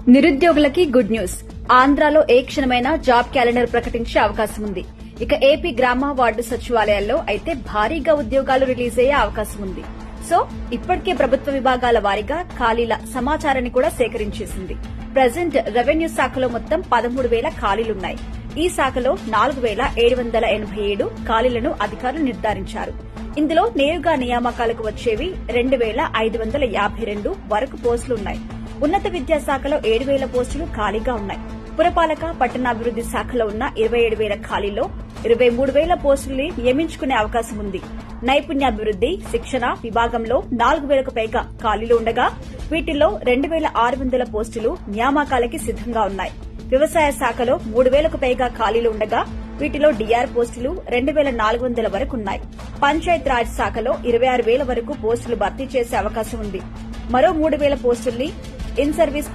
నిరుద్యోగులకి good news. ఆంధ్రాలో ఏ క్షణమైనా జాబ్ క్యాలెండర్ ప్రకటించే అవకాశం ఉంది. ఇక ఏపీ గ్రామ వార్డు సచివాలయాల్లో అయితే భారీగా ఉద్యోగాలు రిలీజ్ అయ్యే అవకాశం ఉంది. సో ఇప్పటికే ప్రభుత్వ విభాగాల వారీగా ఖాళీల సమాచారాన్ని కూడా సేకరించేసింది. ప్రజెంట్ రెవెన్యూ శాఖలో మొత్తం 13,000 ఖాళీలున్నాయి. ఈ శాఖలో 4,787 ఖాళీలను అధికారులు నిర్ధారించారు. ఇందులో నేరుగా నియామకాలకు వచ్చేవి 2,552 వరకు పోస్టులున్నాయి. ఉన్నత విద్యాశాఖలో 7,000 పోస్టులు ఖాళీగా ఉన్నాయి. పురపాలక పట్టణాభివృద్ది శాఖలో ఉన్న 27,000 ఖాళీల్లో 23,000 పోస్టుల్ని నియమించుకునే అవకాశం ఉంది. నైపుణ్యాభివృద్ది శిక్షణ విభాగంలో 4,000కు పైగా ఖాళీలు ఉండగా వీటిల్లో 2,600 పోస్టులు నియామకాలకి సిద్దంగా ఉన్నాయి. వ్యవసాయ శాఖలో 3,000కు పైగా ఖాళీలు ఉండగా వీటిలో డీఆర్ పోస్టులు 2,400 వరకు ఉన్నాయి. పంచాయత్ రాజ్ శాఖలో 26,000 వరకు పోస్టులు భర్తీ చేసే అవకాశం ఉంది. మరో 3,000 పోస్టుల్ని ఇన్ సర్వీస్